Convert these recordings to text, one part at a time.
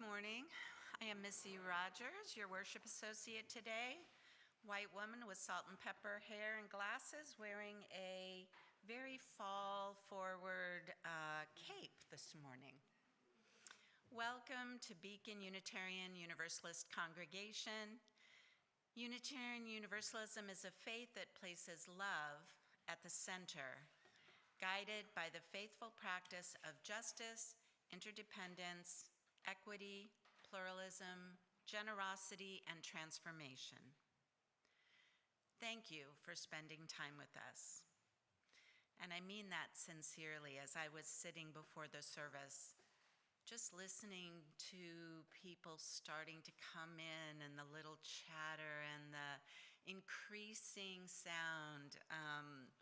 morning. I am Missy Rogers, your worship associate today. White woman with salt and pepper hair and glasses, wearing a very fall-forward cape this morning. Welcome to Beacon Unitarian Universalist congregation. Unitarian Universalism is a faith that places love at the center, guided by the faithful practice of justice, interdependence, equity, pluralism, generosity, and transformation. Thank you for spending time with us. And I mean that sincerely. As I was sitting before the service, just listening to people starting to come in and the little chatter and the increasing sound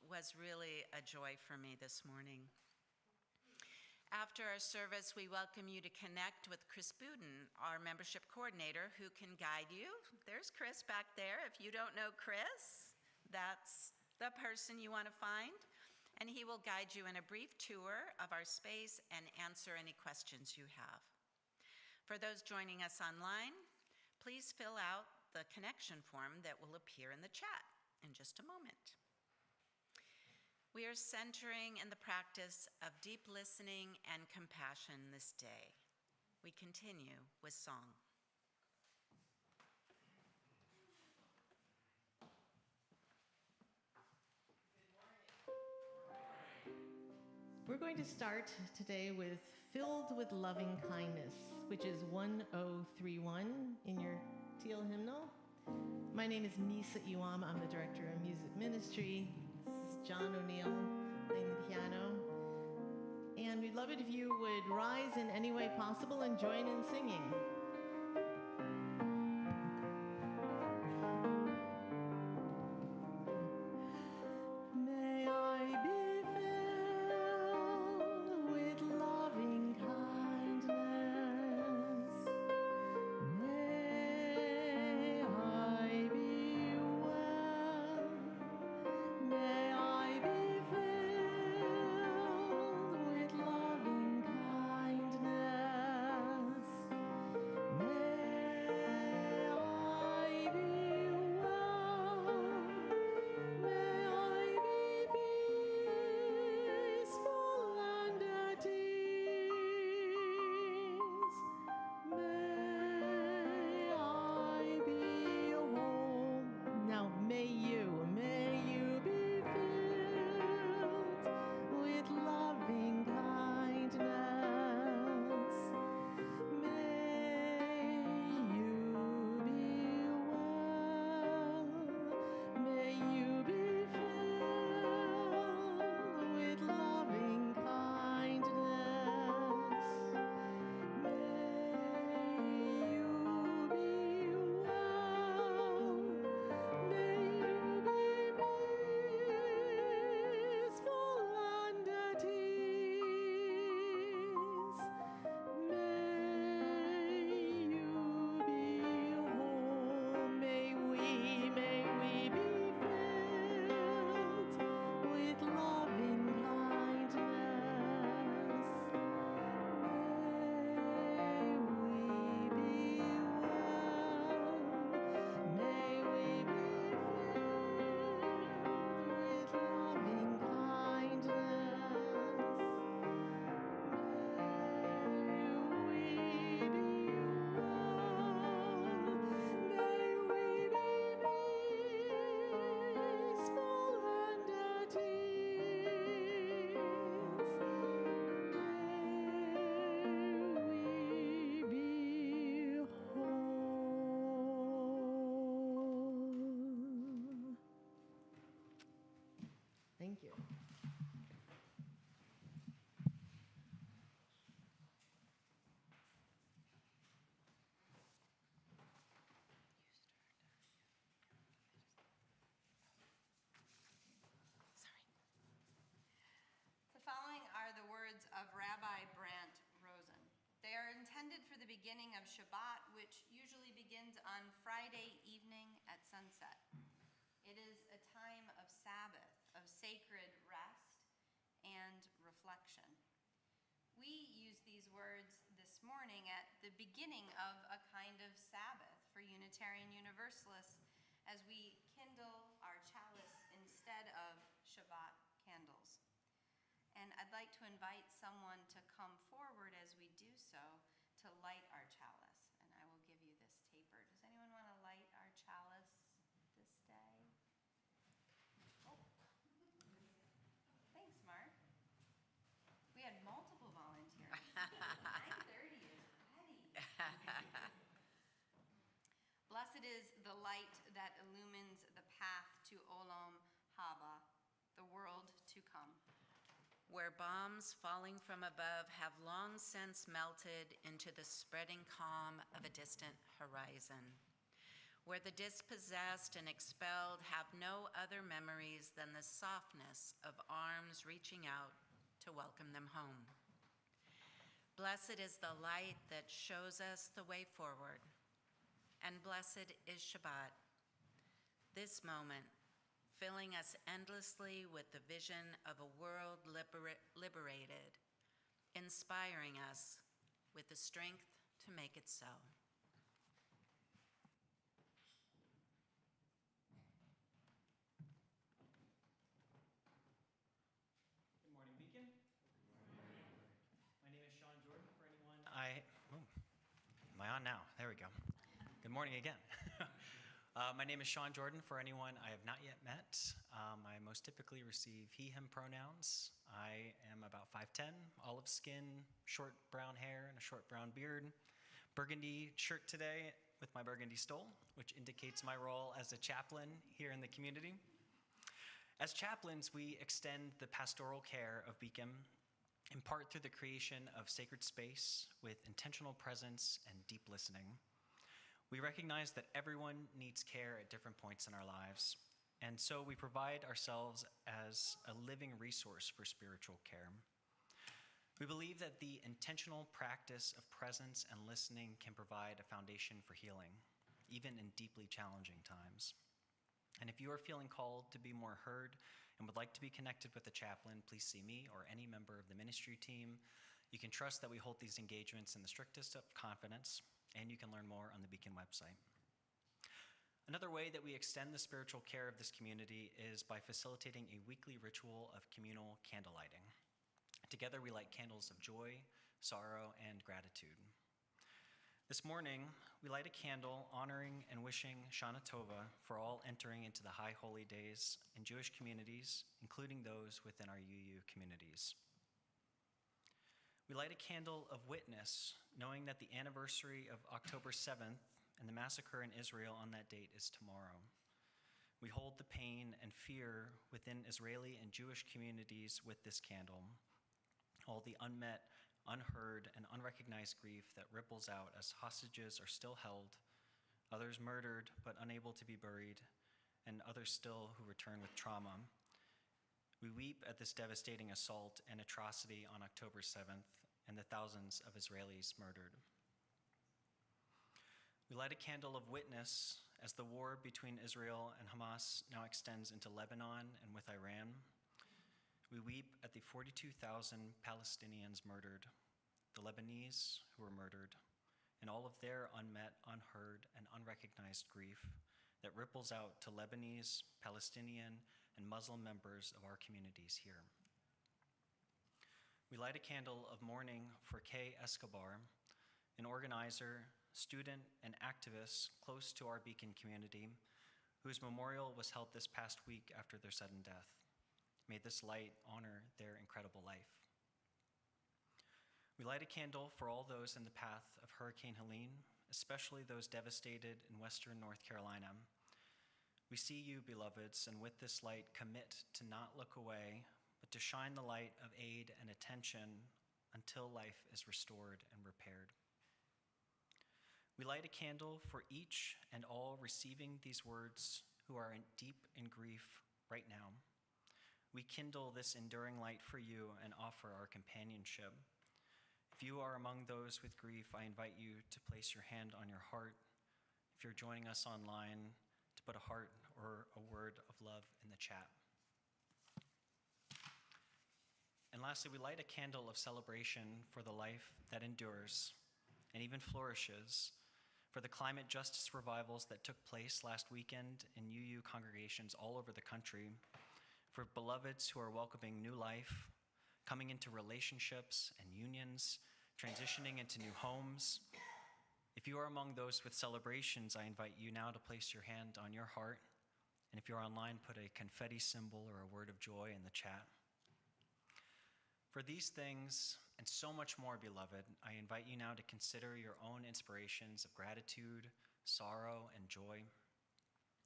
was really a joy for me this morning. After our service, we welcome you to connect with Chris Budin, our membership coordinator, who can guide you. There's Chris back there. If you don't know Chris, that's the person you want to find. And he will guide you in a brief tour of our space and answer any questions you have. For those joining us online, please fill out the connection form that will appear in the chat in just a moment. We are centering in the practice of deep listening and compassion this day. We continue with song. We're going to start today with Filled with Loving Kindness, which is 1031 in your teal hymnal. My name is Misa Iwama. I'm the director of music ministry. This is John O'Neill playing the piano. And we'd love it if you would rise in any way possible and join in singing. Thank you. The following are the words of Rabbi Brant Rosen. They are intended for the beginning of Shabbat, which usually begins on Friday evening at sunset. It is a time of Sabbath, of sacred rest and reflection. We use these words this morning at the beginning of a kind of Sabbath for Unitarian Universalists as we kindle our chalice instead of Shabbat candles. And I'd like to invite someone to come forward as we do so to light our chalice. And I will give you this taper. Does anyone want to light our chalice this day? Oh. Thanks, Mark. We had multiple volunteers. 9:30 is ready. Blessed is the light that illumines the path to Olam Haba, the world to come. Where bombs falling from above have long since melted into the spreading calm of a distant horizon. Where the dispossessed and expelled have no other memories than the softness of arms reaching out to welcome them home. Blessed is the light that shows us the way forward, and blessed is Shabbat, this moment filling us endlessly with the vision of a world liberated, inspiring us with the strength to make it so. Good morning, Beacon. My name is Sean Jordan. For anyone, am I on now? There we go. Good morning again. My name is Sean Jordan. For anyone I have not yet met, I most typically receive he, him pronouns. I am about 5'10", olive skin, short brown hair, and a short brown beard. Burgundy shirt today with my burgundy stole, which indicates my role as a chaplain here in the community. As chaplains, we extend the pastoral care of Beacon, in part through the creation of sacred space with intentional presence and deep listening. We recognize that everyone needs care at different points in our lives, and so we provide ourselves as a living resource for spiritual care. We believe that the intentional practice of presence and listening can provide a foundation for healing, even in deeply challenging times. And if you are feeling called to be more heard and would like to be connected with a chaplain, please see me or any member of the ministry team. You can trust that we hold these engagements in the strictest of confidence, and you can learn more on the Beacon website. Another way that we extend the spiritual care of this community is by facilitating a weekly ritual of communal candle lighting. Together we light candles of joy, sorrow, and gratitude. This morning, we light a candle honoring and wishing Shana Tova for all entering into the high holy days in Jewish communities, including those within our UU communities. We light a candle of witness, knowing that the anniversary of October 7th and the massacre in Israel on that date is tomorrow. We hold the pain and fear within Israeli and Jewish communities with this candle, all the unmet, unheard, and unrecognized grief that ripples out as hostages are still held, others murdered but unable to be buried, and others still who return with trauma. We weep at this devastating assault and atrocity on October 7th and the thousands of Israelis murdered. We light a candle of witness as the war between Israel and Hamas now extends into Lebanon and with Iran. We weep at the 42,000 Palestinians murdered, the Lebanese who were murdered, and all of their unmet, unheard, and unrecognized grief that ripples out to Lebanese, Palestinian, and Muslim members of our communities here. We light a candle of mourning for Kay Escobar, an organizer, student, and activist close to our Beacon community, whose memorial was held this past week after their sudden death. May this light honor their incredible life. We light a candle for all those in the path of Hurricane Helene, especially those devastated in Western North Carolina. We see you, beloveds, and with this light commit to not look away, but to shine the light of aid and attention until life is restored and repaired. We light a candle for each and all receiving these words who are deep in grief right now. We kindle this enduring light for you and offer our companionship. If you are among those with grief, I invite you to place your hand on your heart. If you're joining us online, to put a heart or a word of love in the chat. And lastly, we light a candle of celebration for the life that endures, and even flourishes, for the climate justice revivals that took place last weekend in UU congregations all over the country, for beloveds who are welcoming new life, coming into relationships and unions, transitioning into new homes. If you are among those with celebrations, I invite you now to place your hand on your heart, and if you're online, put a confetti symbol or a word of joy in the chat. For these things and so much more, beloved, I invite you now to consider your own inspirations of gratitude, sorrow, and joy.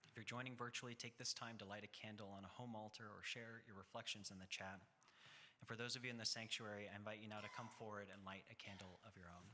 If you're joining virtually, take this time to light a candle on a home altar or share your reflections in the chat. And for those of you in the sanctuary, I invite you now to come forward and light a candle of your own.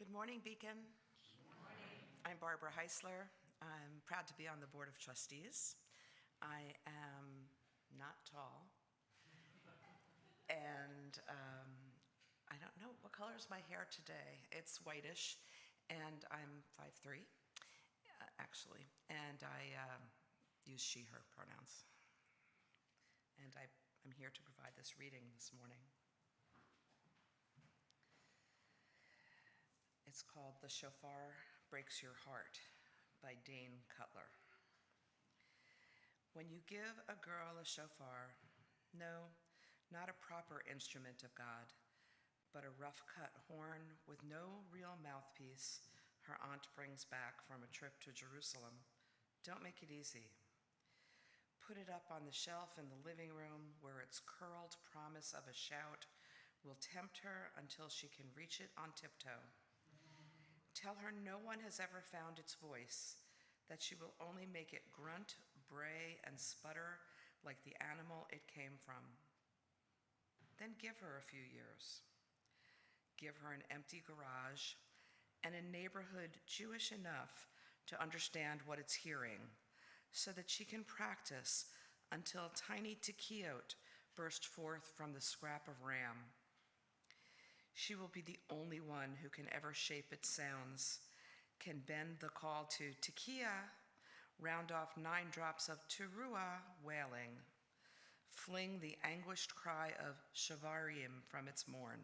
Good morning, Beacon. Good morning. I'm Barbara Heisler. I'm proud to be on the Board of Trustees. I am not tall. And I don't know, what color is my hair today? It's whitish, and I'm 5'3", actually. And I use she, her pronouns. And I'm here to provide this reading this morning. It's called The Shofar Breaks Your Heart by Dane Cutler. When you give a girl a shofar, no, not a proper instrument of God, but a rough-cut horn with no real mouthpiece her aunt brings back from a trip to Jerusalem, don't make it easy. Put it up on the shelf in the living room where its curled promise of a shout will tempt her until she can reach it on tiptoe. Tell her no one has ever found its voice, that she will only make it grunt, bray, and sputter like the animal it came from. Then give her a few years. Give her an empty garage and a neighborhood Jewish enough to understand what it's hearing, so that she can practice until tiny tekiot burst forth from the scrap of ram. She will be the only one who can ever shape its sounds, can bend the call to tekiah Round off 9 drops of teruah wailing. Fling the anguished cry of shavarim from its morn.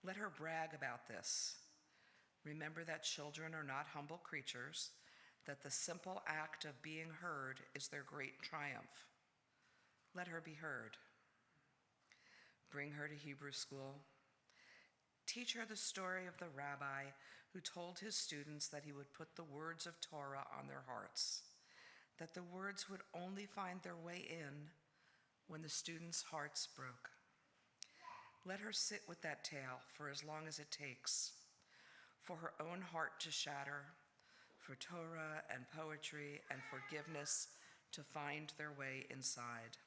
Let her brag about this. Remember that children are not humble creatures, that the simple act of being heard is their great triumph. Let her be heard. Bring her to Hebrew school. Teach her the story of the rabbi who told his students that he would put the words of Torah on their hearts, that the words would only find their way in when the students' hearts broke. Let her sit with that tale for as long as it takes, for her own heart to shatter, for Torah and poetry and forgiveness to find their way inside.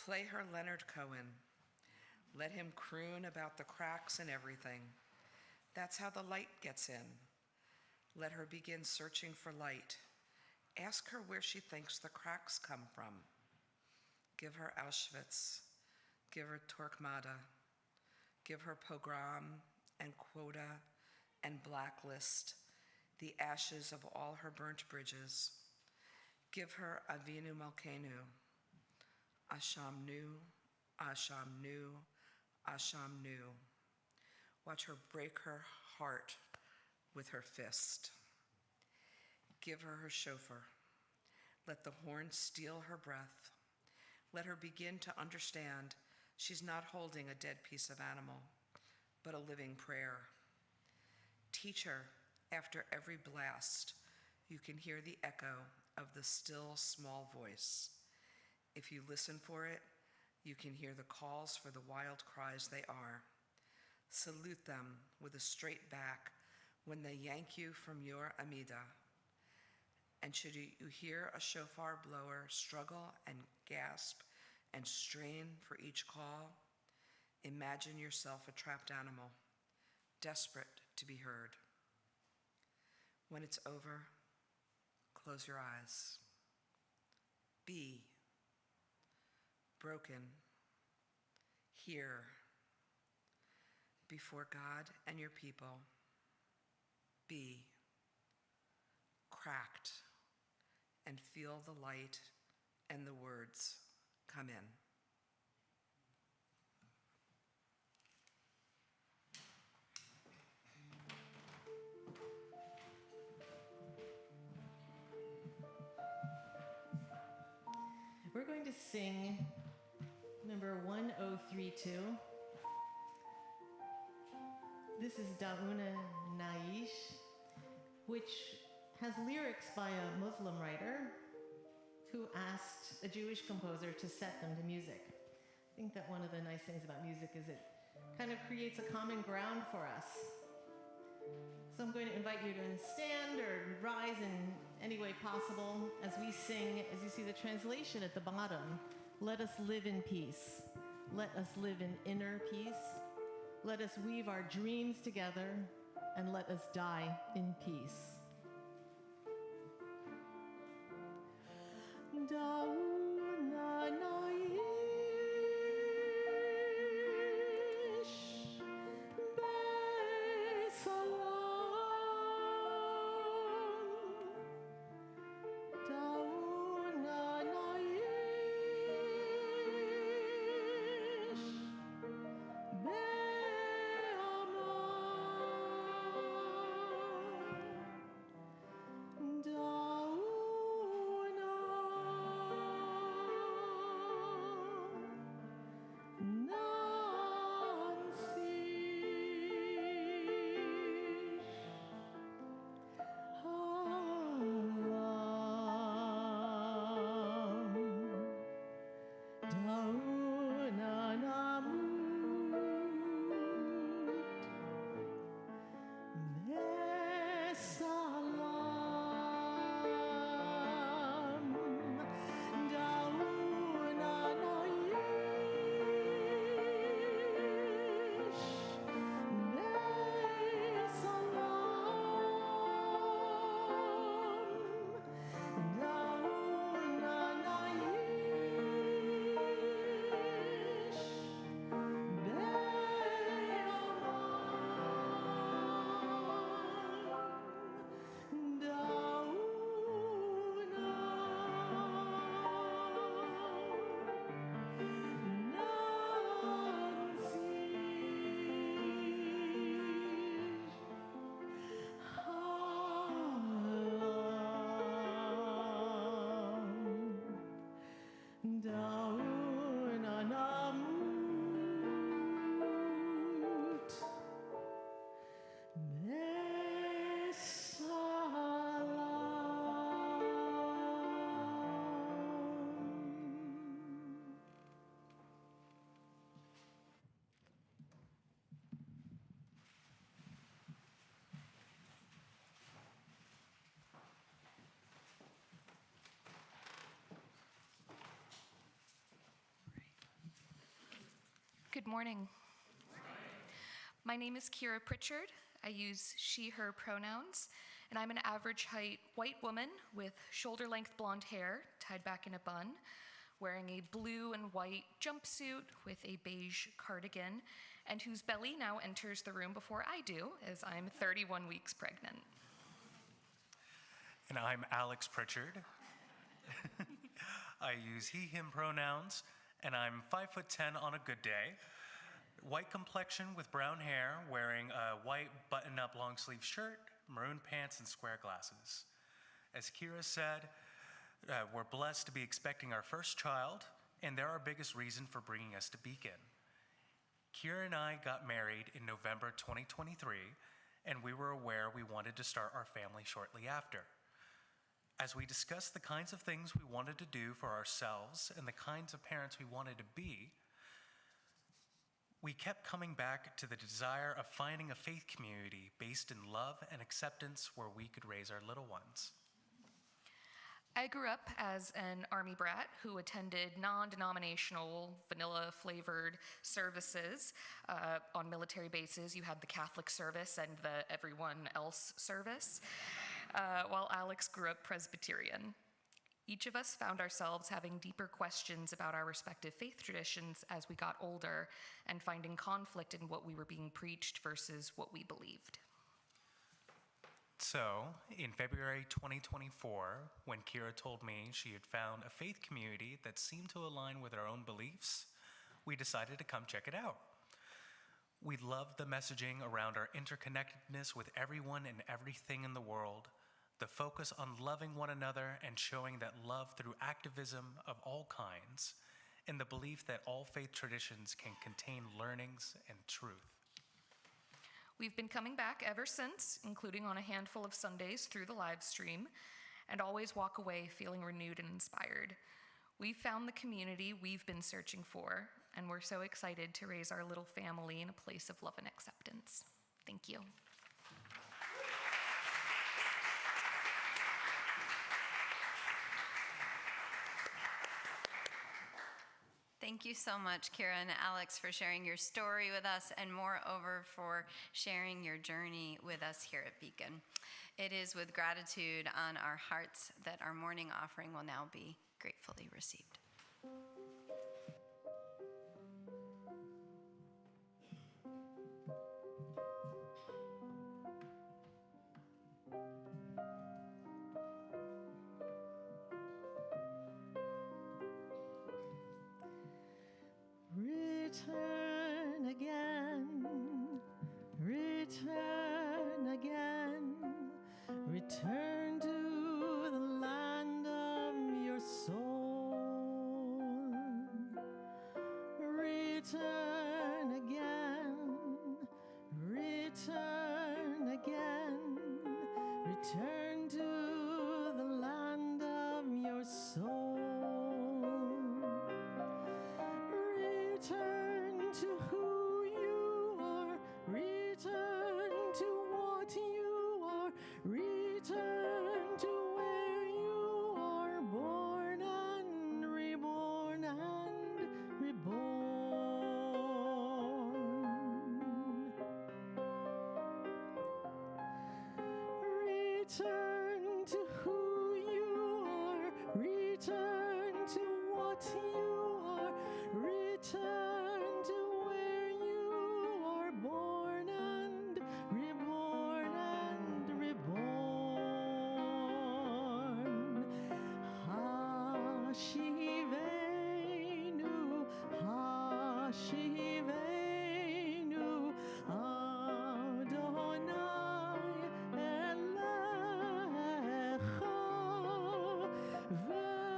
Play her Leonard Cohen. Let him croon about the cracks in everything. That's how the light gets in. Let her begin searching for light. Ask her where she thinks the cracks come from. Give her Auschwitz. Give her Torquemada. Give her pogrom and quota and blacklist, the ashes of all her burnt bridges. Give her Avinu Malkeinu, Asham Nu, Asham Nu, Asham Nu. Watch her break her heart with her fist. Give her her shofar. Let the horn steal her breath. Let her begin to understand she's not holding a dead piece of animal, but a living prayer. Teach her, after every blast, you can hear the echo of the still small voice. If you listen for it, you can hear the calls for the wild cries they are. Salute them with a straight back when they yank you from your Amida. And should you hear a shofar blower struggle and gasp and strain for each call, imagine yourself a trapped animal, desperate to be heard. When it's over, close your eyes. Be broken here before God and your people. Be cracked and feel the light and the words come in. We're going to sing number 1032. This is Dauna Naish, which has lyrics by a Muslim writer who asked a Jewish composer to set them to music. I think that one of the nice things about music is it kind of creates a common ground for us. So I'm going to invite you to stand or rise in any way possible as we sing, as you see the translation at the bottom, let us live in peace. Let us live in inner peace. Let us weave our dreams together and let us die in peace. Dauna naish besalam. Dauna naish be'aman. Dauna Good morning. My name is Kira Pritchard. I use she, her pronouns, and I'm an average height white woman with shoulder-length blonde hair tied back in a bun, wearing a blue and white jumpsuit with a beige cardigan, and whose belly now enters the room before I do, as I'm 31 weeks pregnant. And I'm Alex Pritchard. I use he, him pronouns, and I'm 5'10" on a good day. White complexion with brown hair, wearing a white button-up long-sleeve shirt, maroon pants, and square glasses. As Kira said, we're blessed to be expecting our first child, and they're our biggest reason for bringing us to Beacon. Kira and I got married in November 2023, and we were aware we wanted to start our family shortly after. As we discussed the kinds of things we wanted to do for ourselves and the kinds of parents we wanted to be, we kept coming back to the desire of finding a faith community based in love and acceptance where we could raise our little ones. I grew up as an Army brat who attended non-denominational, vanilla-flavored services on military bases. You had the Catholic service and the everyone else service, while Alex grew up Presbyterian. Each of us found ourselves having deeper questions about our respective faith traditions as we got older and finding conflict in what we were being preached versus what we believed. So, in February 2024, when Kira told me she had found a faith community that seemed to align with our own beliefs, we decided to come check it out. We loved the messaging around our interconnectedness with everyone and everything in the world, the focus on loving one another and showing that love through activism of all kinds, and the belief that all faith traditions can contain learnings and truth. We've been coming back ever since, including on a handful of Sundays through the live stream, and always walk away feeling renewed and inspired. We've found the community we've been searching for, and we're so excited to raise our little family in a place of love and acceptance. Thank you. Thank you so much, Kira and Alex, for sharing your story with us, and moreover, for sharing your journey with us here at Beacon. It is with gratitude on our hearts that our morning offering will now be gratefully received. Return again, return again, return to the land of your soul. Return again, return again, return to the land of your soul. Return to who you are, return to what you are, return to where you are born and reborn and reborn. Return to who you are, return to what you are, return to where you are born and reborn and reborn. Hashivenu, Hashivenu, Adonai Elecha, V'naseh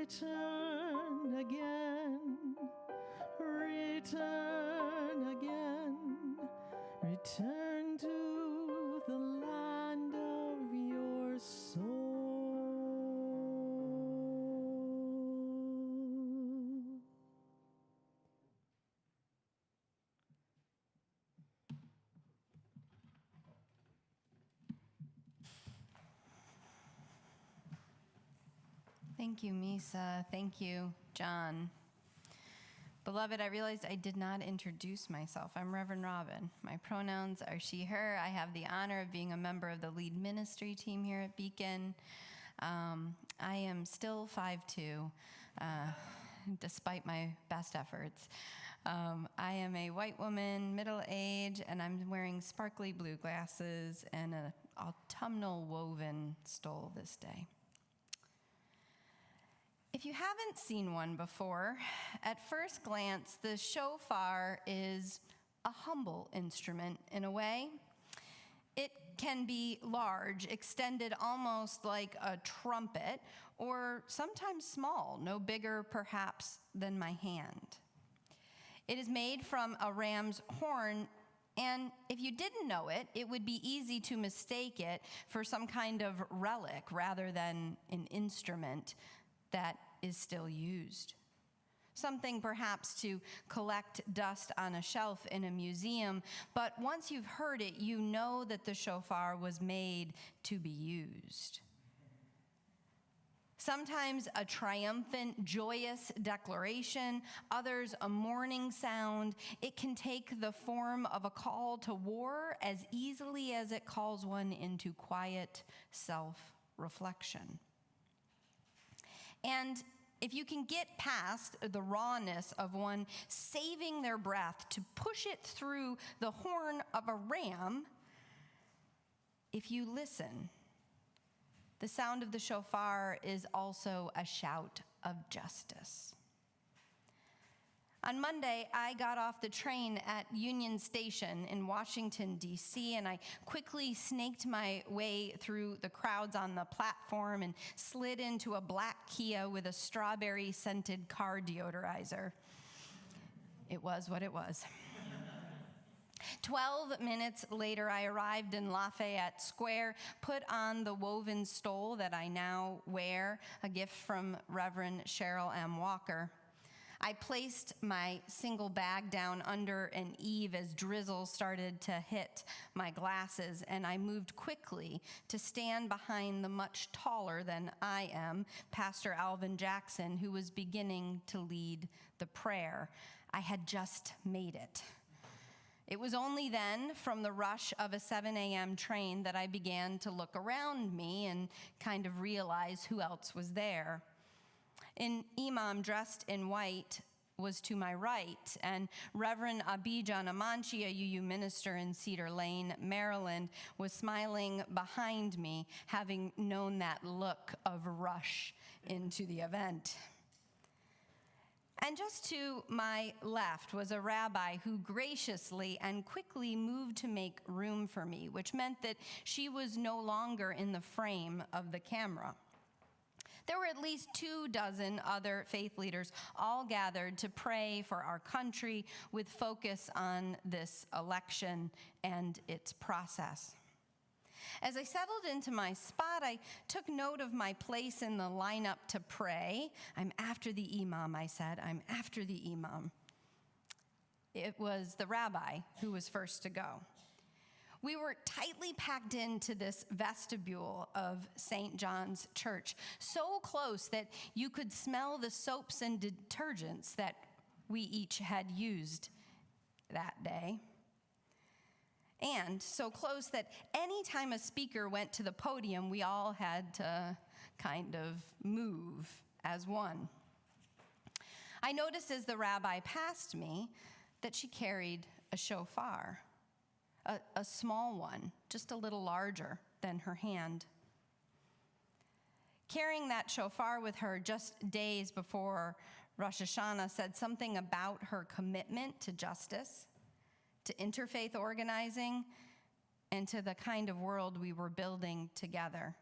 Return again, return again, return to the land of your soul. Thank you, Misa. Thank you, John. Beloved, I realized I did not introduce myself. I'm Reverend Robin. My pronouns are she, her. I have the honor of being a member of the lead ministry team here at Beacon. I am still 5'2", despite my best efforts. I am a white woman, middle age, and I'm wearing sparkly blue glasses and an autumnal woven stole this day. If you haven't seen one before, at first glance, the shofar is a humble instrument in a way. It can be large, extended almost like a trumpet, or sometimes small, no bigger perhaps than my hand. It is made from a ram's horn, and if you didn't know it, it would be easy to mistake it for some kind of relic rather than an instrument that is still used. Something perhaps to collect dust on a shelf in a museum, but once you've heard it, you know that the shofar was made to be used. Sometimes a triumphant, joyous declaration, others a mourning sound. It can take the form of a call to war as easily as it calls one into quiet self-reflection. And if you can get past the rawness of one saving their breath to push it through the horn of a ram, if you listen, the sound of the shofar is also a shout of justice. On Monday, I got off the train at Union Station in Washington, D.C., and I quickly snaked my way through the crowds on the platform and slid into a black Kia with a strawberry-scented car deodorizer. It was what it was. 12 minutes later, I arrived in Lafayette Square, put on the woven stole that I now wear, a gift from Reverend Cheryl M. Walker. I placed my single bag down under an eave as drizzle started to hit my glasses, and I moved quickly to stand behind the much taller than I am, Pastor Alvin Jackson, who was beginning to lead the prayer. I had just made it. It was only then, from the rush of a 7 a.m. train, that I began to look around me and kind of realize who else was there. An imam dressed in white was to my right, and Reverend Abidjan Amanchi, a UU minister in Cedar Lane, Maryland, was smiling behind me, having known that look of rush into the event. And just to my left was a rabbi who graciously and quickly moved to make room for me, which meant that she was no longer in the frame of the camera. There were at least 24 other faith leaders, all gathered to pray for our country with focus on this election and its process. As I settled into my spot, I took note of my place in the lineup to pray. I'm after the imam, I said. I'm after the imam. It was the rabbi who was first to go. We were tightly packed into this vestibule of St. John's Church, so close that you could smell the soaps and detergents that we each had used that day. and so close that any time a speaker went to the podium, we all had to kind of move as one. I noticed as the rabbi passed me that she carried a shofar, a small one, just a little larger than her hand. Carrying that shofar with her just days before Rosh Hashanah said something about her commitment to justice, to interfaith organizing, and to the kind of world we were building together.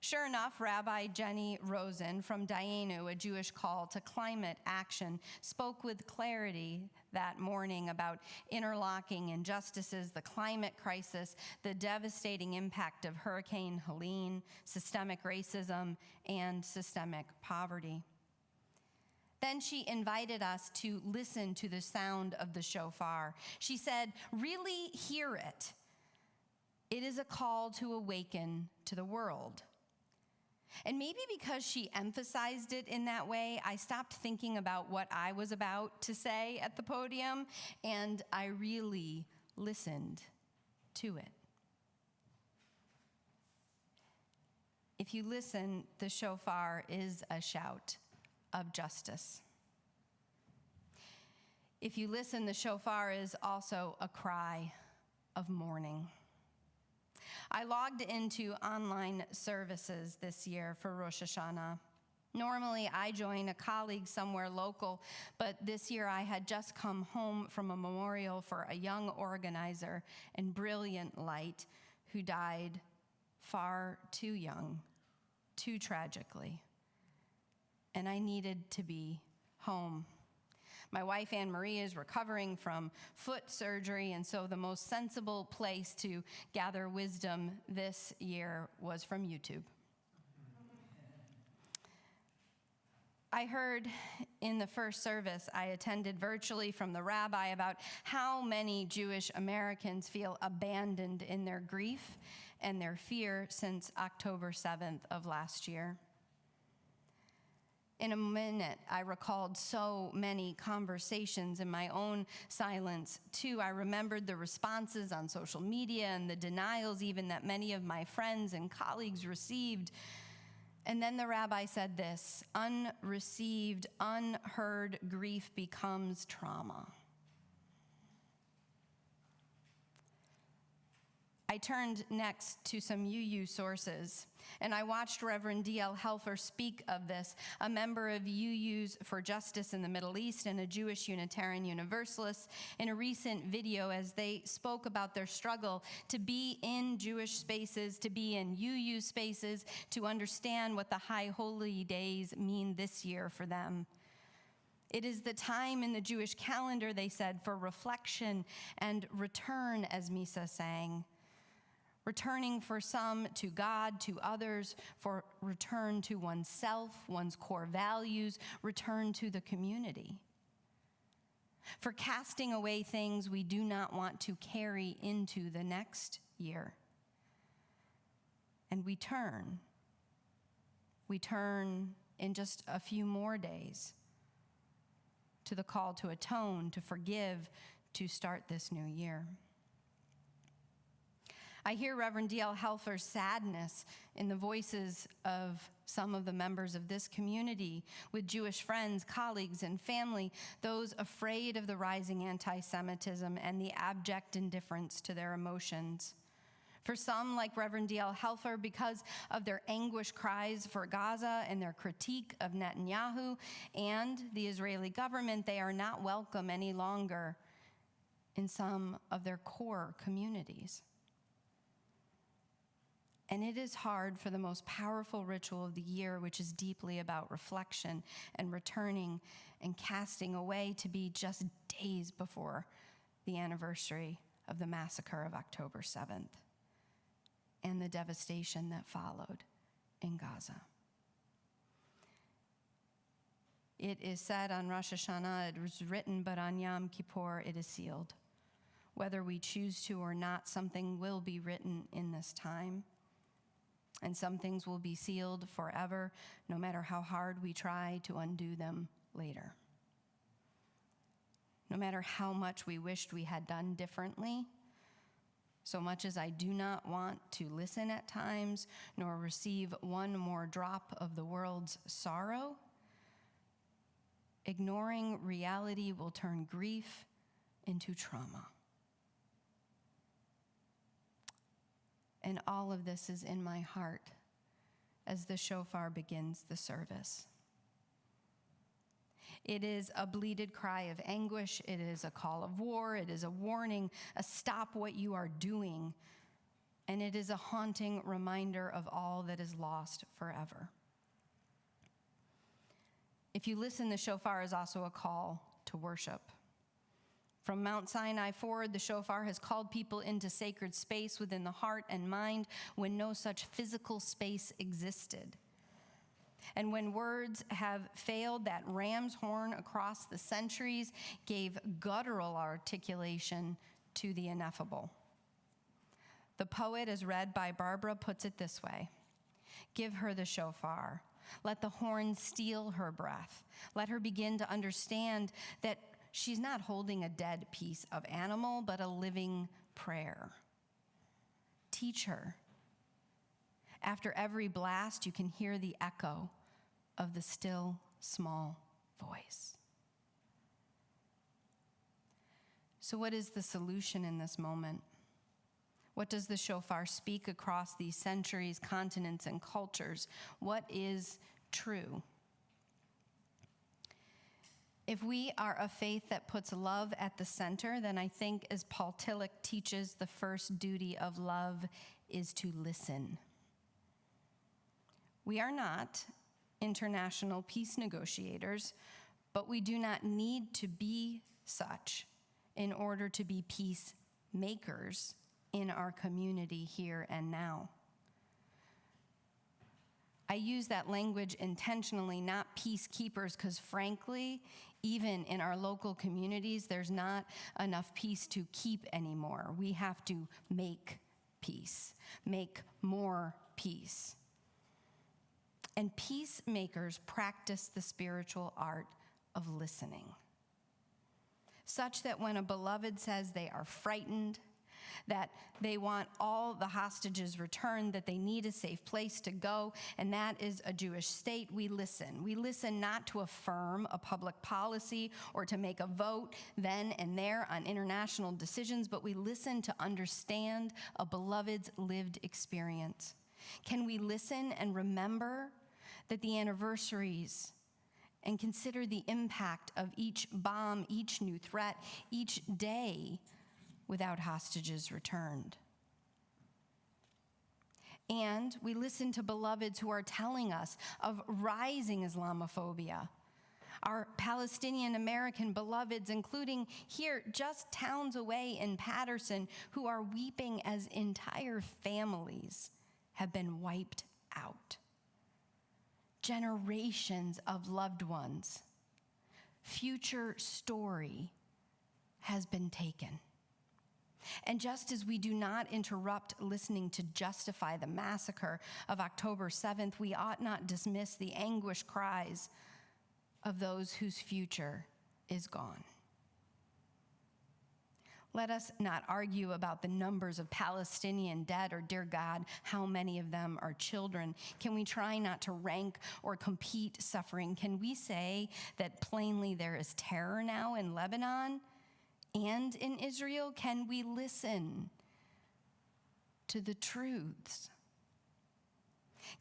Sure enough, Rabbi Jenny Rosen from Dayenu, a Jewish call to climate action, spoke with clarity that morning about interlocking injustices, the climate crisis, the devastating impact of Hurricane Helene, systemic racism, and systemic poverty. Then she invited us to listen to the sound of the shofar. She said, "Really hear it. It is a call to awaken to the world." And maybe because she emphasized it in that way, I stopped thinking about what I was about to say at the podium, and I really listened to it. If you listen, the shofar is a shout of justice. If you listen, the shofar is also a cry of mourning. I logged into online services this year for Rosh Hashanah. Normally, I join a colleague somewhere local, but this year I had just come home from a memorial for a young organizer and brilliant light who died far too young, too tragically. And I needed to be home. My wife, Anne Marie, is recovering from foot surgery, and so the most sensible place to gather wisdom this year was from YouTube. I heard in the first service I attended virtually from the rabbi about how many Jewish Americans feel abandoned in their grief and their fear since October 7th of last year. In a minute, I recalled so many conversations in my own silence, too. I remembered the responses on social media and the denials even that many of my friends and colleagues received. And then the rabbi said this: unreceived, unheard grief becomes trauma. I turned next to some UU sources, and I watched Reverend D.L. Helfer speak of this, a member of UU's for Justice in the Middle East and a Jewish Unitarian Universalist, in a recent video as they spoke about their struggle to be in Jewish spaces, to be in UU spaces, to understand what the High Holy Days mean this year for them. It is the time in the Jewish calendar, they said, for reflection and return, as Misa sang. Returning for some to God, to others, for return to oneself, one's core values, return to the community. For casting away things we do not want to carry into the next year. And we turn in just a few more days to the call to atone, to forgive, to start this new year. I hear Reverend D.L. Helfer's sadness in the voices of some of the members of this community, with Jewish friends, colleagues, and family, those afraid of the rising anti-Semitism and the abject indifference to their emotions. For some, like Reverend D.L. Helfer, because of their anguish cries for Gaza and their critique of Netanyahu and the Israeli government, they are not welcome any longer in some of their core communities. And it is hard for the most powerful ritual of the year, which is deeply about reflection and returning and casting away, to be just days before the anniversary of the massacre of October 7th and the devastation that followed in Gaza. It is said on Rosh Hashanah, it was written, but on Yom Kippur it is sealed. Whether we choose to or not, something will be written in this time. And some things will be sealed forever, no matter how hard we try to undo them later. no matter how much we wished we had done differently, so much as I do not want to listen at times, nor receive one more drop of the world's sorrow, ignoring reality will turn grief into trauma. And all of this is in my heart as the shofar begins the service. It is a bleated cry of anguish. It is a call of war. It is a warning, a stop what you are doing. And it is a haunting reminder of all that is lost forever. If you listen, the shofar is also a call to worship. From Mount Sinai forward, the shofar has called people into sacred space within the heart and mind when no such physical space existed. And when words have failed, that ram's horn across the centuries gave guttural articulation to the ineffable. The poet, as read by Barbara, puts it this way: give her the shofar. Let the horn steal her breath. Let her begin to understand that she's not holding a dead piece of animal, but a living prayer. Teach her. After every blast, you can hear the echo of the still, small voice. So what is the solution in this moment? What does the shofar speak across these centuries, continents, and cultures? What is true? If we are a faith that puts love at the center, then I think, as Paul Tillich teaches, the first duty of love is to listen. We are not international peace negotiators, but we do not need to be such in order to be peacemakers in our community here and now. I use that language intentionally, not peacekeepers, because frankly, even in our local communities, there's not enough peace to keep anymore. We have to make peace, make more peace. And peacemakers practice the spiritual art of listening, such that when a beloved says they are frightened, that they want all the hostages returned, that they need a safe place to go, and that is a Jewish state, we listen. We listen not to affirm a public policy or to make a vote then and there on international decisions, but we listen to understand a beloved's lived experience. Can we listen and remember that the anniversaries and consider the impact of each bomb, each new threat, each day without hostages returned? And we listen to beloveds who are telling us of rising Islamophobia. Our Palestinian American beloveds, including here just towns away in Patterson, who are weeping as entire families have been wiped out. Generations of loved ones, future story has been taken. And just as we do not interrupt listening to justify the massacre of October 7th, we ought not dismiss the anguish cries of those whose future is gone. Let us not argue about the numbers of Palestinian dead, or, dear God, how many of them are children. Can we try not to rank or compete suffering? Can we say that plainly there is terror now in Lebanon and in Israel? Can we listen to the truths?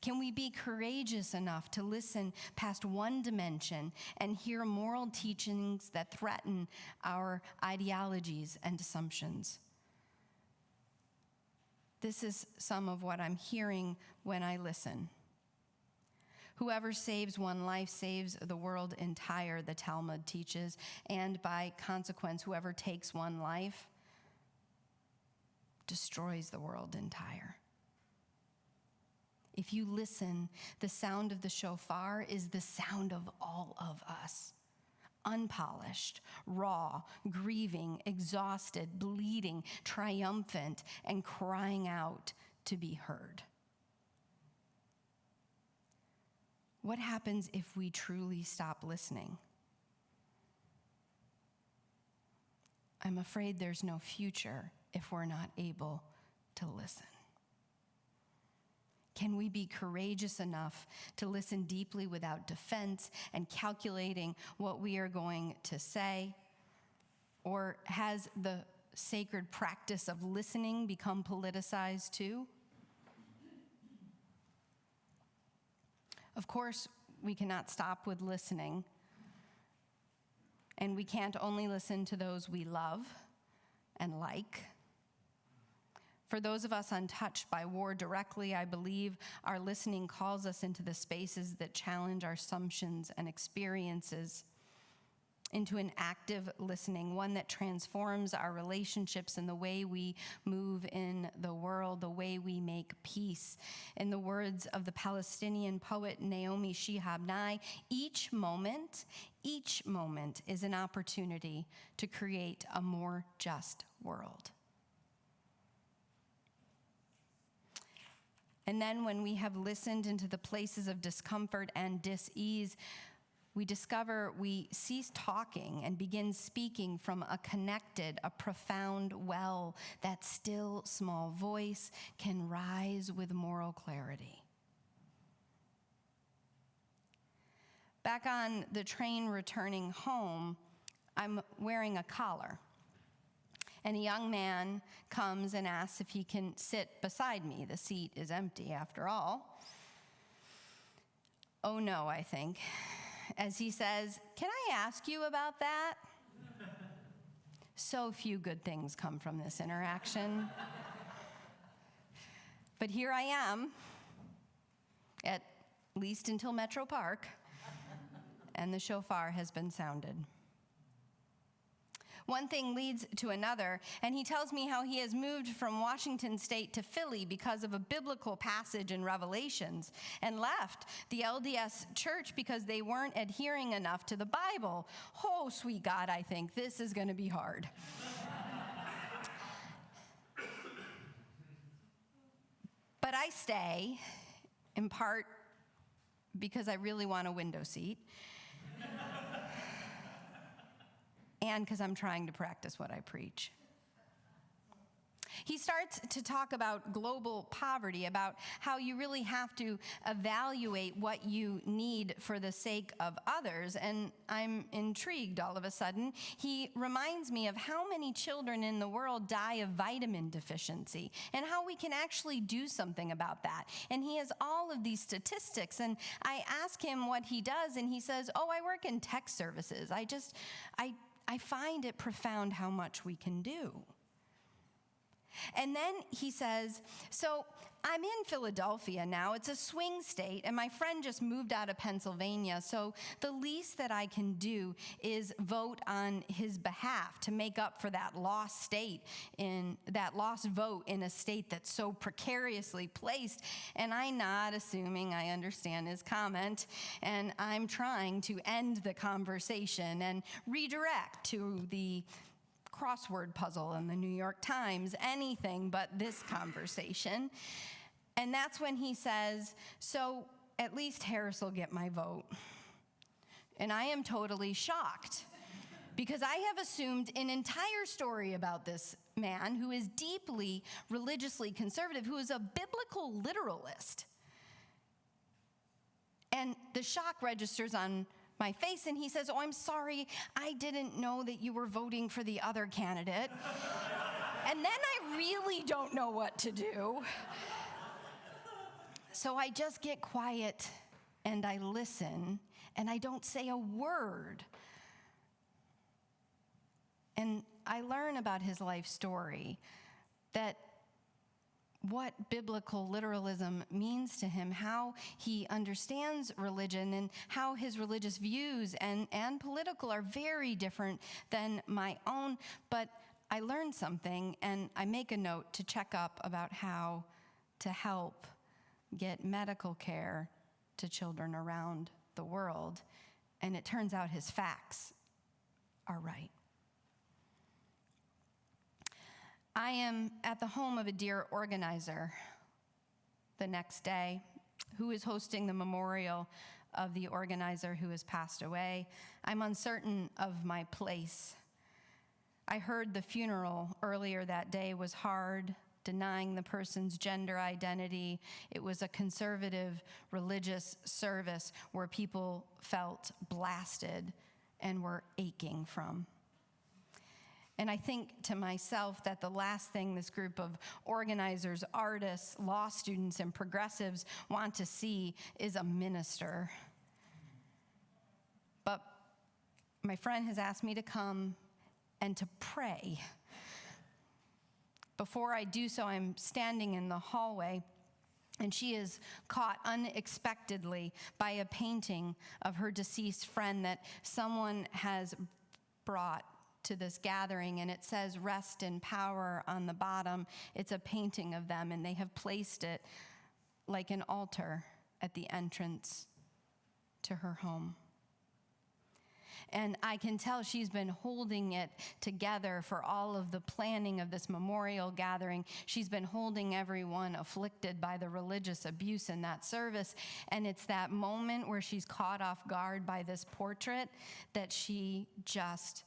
Can we be courageous enough to listen past one dimension and hear moral teachings that threaten our ideologies and assumptions? This is some of what I'm hearing when I listen. Whoever saves one life saves the world entire, the Talmud teaches, and by consequence, whoever takes one life destroys the world entire. If you listen, the sound of the shofar is the sound of all of us. Unpolished, raw, grieving, exhausted, bleeding, triumphant, and crying out to be heard. What happens if we truly stop listening? I'm afraid there's no future if we're not able to listen. Can we be courageous enough to listen deeply without defense and calculating what we are going to say? Or has the sacred practice of listening become politicized too? Of course, we cannot stop with listening. And we can't only listen to those we love and like. For those of us untouched by war directly, I believe our listening calls us into the spaces that challenge our assumptions and experiences, into an active listening, one that transforms our relationships and the way we move in the world, the way we make peace. In the words of the Palestinian poet Naomi Shihab Nye, each moment is an opportunity to create a more just world. And then when we have listened into the places of discomfort and dis-ease, we discover we cease talking and begin speaking from a connected, a profound well. That still small voice can rise with moral clarity. Back on the train returning home, I'm wearing a collar. And a young man comes and asks if he can sit beside me. The seat is empty after all. Oh no, I think, as he says, "Can I ask you about that?" So few good things come from this interaction. But here I am, at least until Metro Park, and the shofar has been sounded. One thing leads to another, and he tells me how he has moved from Washington State to Philly because of a biblical passage in Revelations, and left the LDS church because they weren't adhering enough to the Bible. Oh, sweet God, I think this is going to be hard. But I stay, in part because I really want a window seat, and because I'm trying to practice what I preach. He starts to talk about global poverty, about how you really have to evaluate what you need for the sake of others, and I'm intrigued all of a sudden. He reminds me of how many children in the world die of vitamin deficiency, and how we can actually do something about that. And he has all of these statistics, and I ask him what he does, and he says, "Oh, I work in tech services. I find it profound how much we can do." And then he says, "So I'm in Philadelphia now. It's a swing state, and my friend just moved out of Pennsylvania, so the least that I can do is vote on his behalf to make up for that lost vote in a state that's so precariously placed." And I nod, assuming I understand his comment, and I'm trying to end the conversation and redirect to the crossword puzzle in the New York Times, anything but this conversation. And that's when he says, "So at least Harris will get my vote." And I am totally shocked, because I have assumed an entire story about this man who is deeply religiously conservative, who is a biblical literalist. And the shock registers on my face, and he says, "Oh, I'm sorry, I didn't know that you were voting for the other candidate." And then I really don't know what to do. So I just get quiet and I listen, and I don't say a word. And I learn about his life story, that what biblical literalism means to him, how he understands religion, and how his religious views and political are very different than my own. But I learned something, and I make a note to check up about how to help get medical care to children around the world. And it turns out his facts are right. I am at the home of a dear organizer the next day, who is hosting the memorial of the organizer who has passed away. I'm uncertain of my place. I heard the funeral earlier that day was hard, denying the person's gender identity. It was a conservative religious service where people felt blasted and were aching from. And I think to myself that the last thing this group of organizers, artists, law students, and progressives want to see is a minister. But my friend has asked me to come and to pray. Before I do so, I'm standing in the hallway, and she is caught unexpectedly by a painting of her deceased friend that someone has brought to this gathering, and it says "Rest in Power" on the bottom. It's a painting of them, and they have placed it like an altar at the entrance to her home. And I can tell she's been holding it together for all of the planning of this memorial gathering. She's been holding everyone afflicted by the religious abuse in that service. And it's that moment where she's caught off guard by this portrait that she just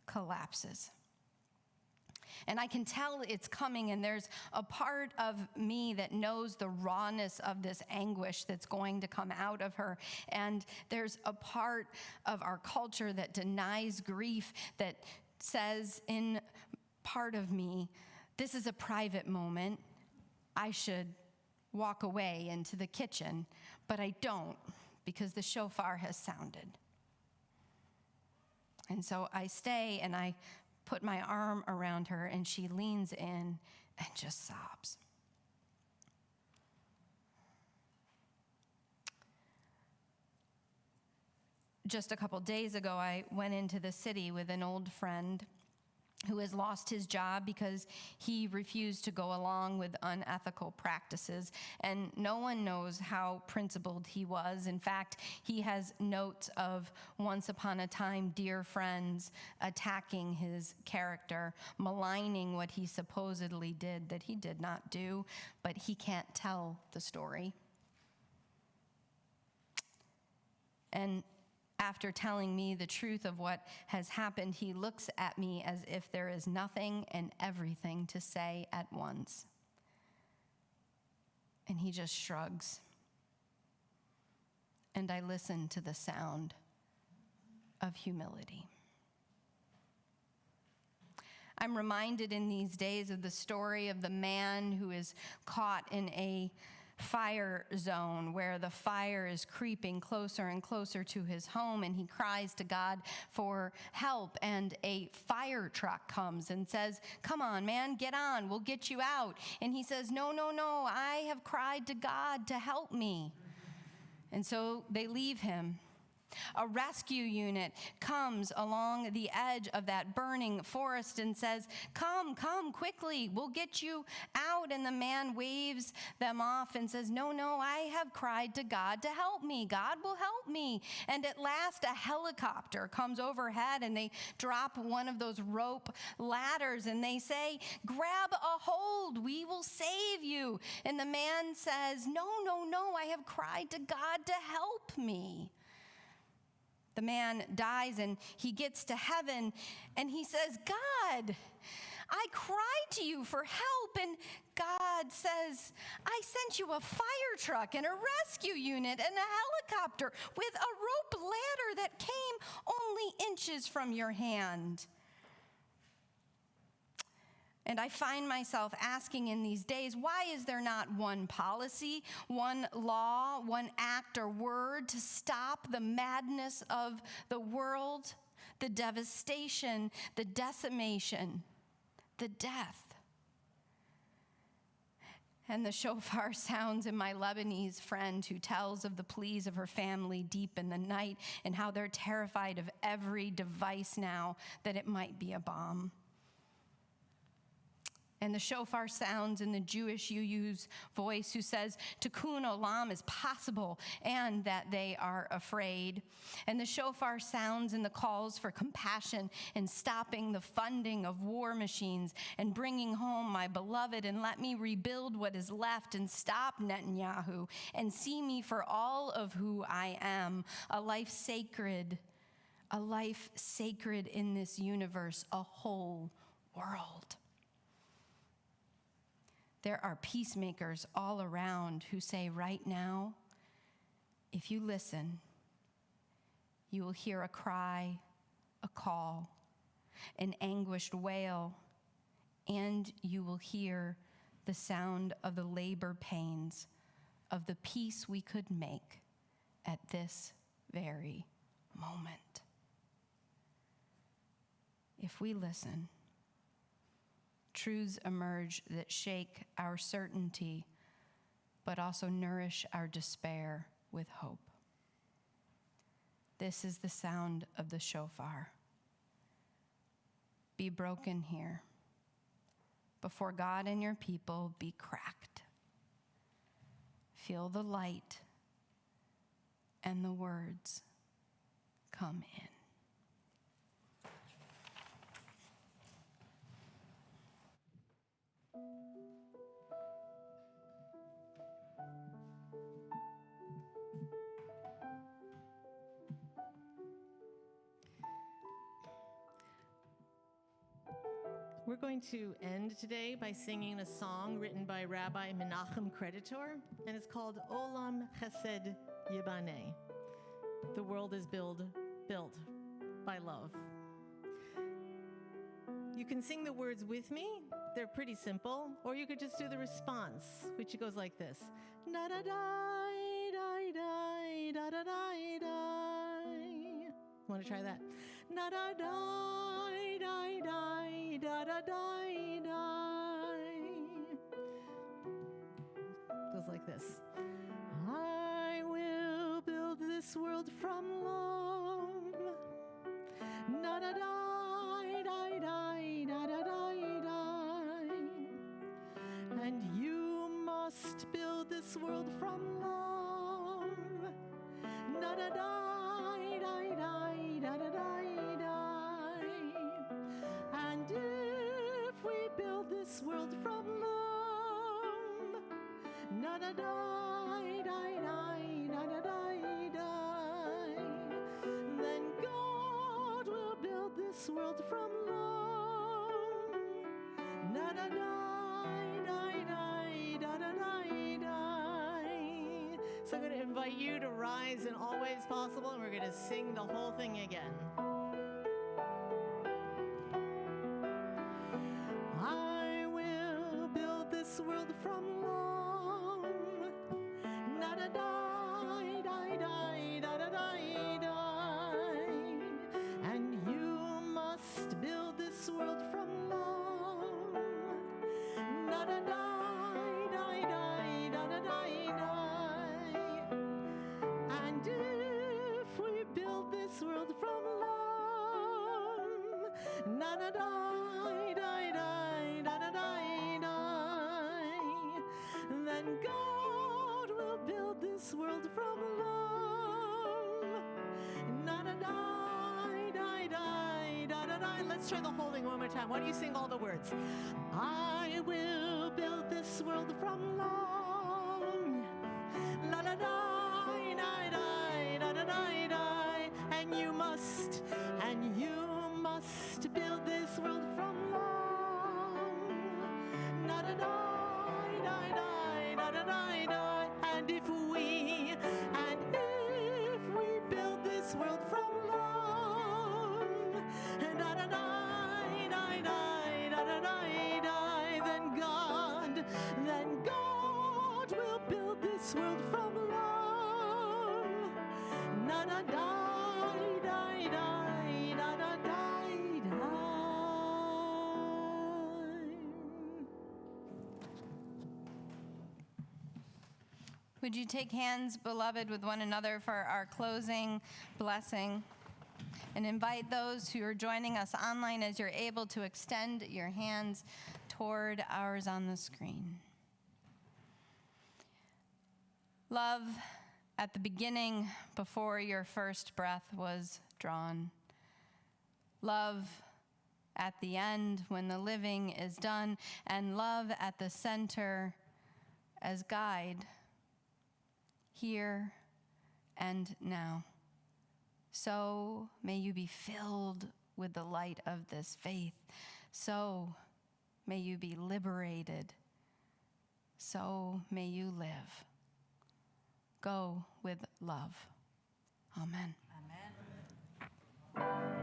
collapses. And I can tell it's coming, and there's a part of me that knows the rawness of this anguish that's going to come out of her. And there's a part of our culture that denies grief, that says in part of me, this is a private moment. I should walk away into the kitchen, but I don't, because the shofar has sounded. And so I stay, and I put my arm around her, and she leans in and just sobs. Just a couple days ago, I went into the city with an old friend who has lost his job because he refused to go along with unethical practices. And no one knows how principled he was. In fact, he has notes of once upon a time dear friends attacking his character, maligning what he supposedly did that he did not do, but he can't tell the story. And after telling me the truth of what has happened, he looks at me as if there is nothing and everything to say at once. And he just shrugs. And I listen to the sound of humility. I'm reminded in these days of the story of the man who is caught in a fire zone where the fire is creeping closer and closer to his home, and he cries to God for help, and a fire truck comes and says, "Come on, man, get on, we'll get you out." And he says, no, I have cried to God to help me. And so they leave him. A rescue unit comes along the edge of that burning forest and says, come quickly, we'll get you out. And the man waves them off and says, no, I have cried to God to help me. God will help me. And at last a helicopter comes overhead, and they drop one of those rope ladders, and they say, grab a hold, we will save you. And the man says, no, I have cried to God to help me. The man dies, and he gets to heaven, and he says, God, I cried to you for help. And God says, I sent you a fire truck and a rescue unit and a helicopter with a rope ladder that came only inches from your hand. And I find myself asking in these days, why is there not one policy, one law, one act or word to stop the madness of the world, the devastation, the decimation, the death? And the shofar sounds in my Lebanese friend who tells of the pleas of her family deep in the night and how they're terrified of every device now that it might be a bomb. And the shofar sounds in the Jewish UU's voice who says tikkun olam is possible and that they are afraid. And the shofar sounds in the calls for compassion and stopping the funding of war machines and bringing home my beloved and let me rebuild what is left and stop Netanyahu and see me for all of who I am, a life sacred, a life sacred in this universe, a whole world. There are peacemakers all around who say right now, if you listen, you will hear a cry, a call, an anguished wail, and you will hear the sound of the labor pains of the peace we could make at this very moment. If we listen, truths emerge that shake our certainty, but also nourish our despair with hope. This is the sound of the shofar. Be broken here. Before God and your people, be cracked. Feel the light and the words come in. We're going to end today by singing a song written by Rabbi Menachem Creditor, and it's called Olam Chesed Yibaneh. The world is built by love. You can sing the words with me. They're pretty simple. Or you could just do the response, which goes like this. Na-da-dai, dai, dai, da-da-dai, dai. Want to try that? Na-da-dai, dai, dai, da-da-dai, dai. Goes like this. I will build this world from love. Na-da-dai, dai, dai, da-da-dai, dai. And you must build this world from love. Na-da-dai, dai, dai, da-da-dai, dai. And if we build this world from love, na-da-dai, dai, dai, da-da-dai, dai, then God will build this world from love. Na-da-dai, dai, dai, da-da-dai, dai. So I'm going to invite you to rise in all ways possible, and we're going to sing the whole thing again. I will build this world from love. Na-da-dai, dai, dai, da-da-dai, dai. And you must build this world from love. Na-da-dai, dai, dai, da-da-dai, dai. And if we build this world from love, na-da-dai, dai, dai, da-da-dai, dai, then God will build this world from love. Na-da-dai, dai, dai, da-da-dai. Let's try the whole thing one more time. Why don't you sing all the words? I will build this world from love. La-da-dai, dai, dai, da-da-dai, dai. And you must build this world from love. Na-da-dai, dai, dai, da-da-dai, dai. And if we build this world from love, da-da-dai, dai, dai, da-da-dai, dai, then God will build this world from love. Na-da-dai, dai, dai, da-da-dai, dai. Would you take hands, beloved, with one another for our closing blessing? And invite those who are joining us online as you're able to extend your hands toward ours on the screen. Love, at the beginning, before your first breath was drawn. Love at the end, when the living is done. And love at the center as guide, here and now. So may you be filled with the light of this faith. So may you be liberated. So may you live. Go with love. Amen. Amen.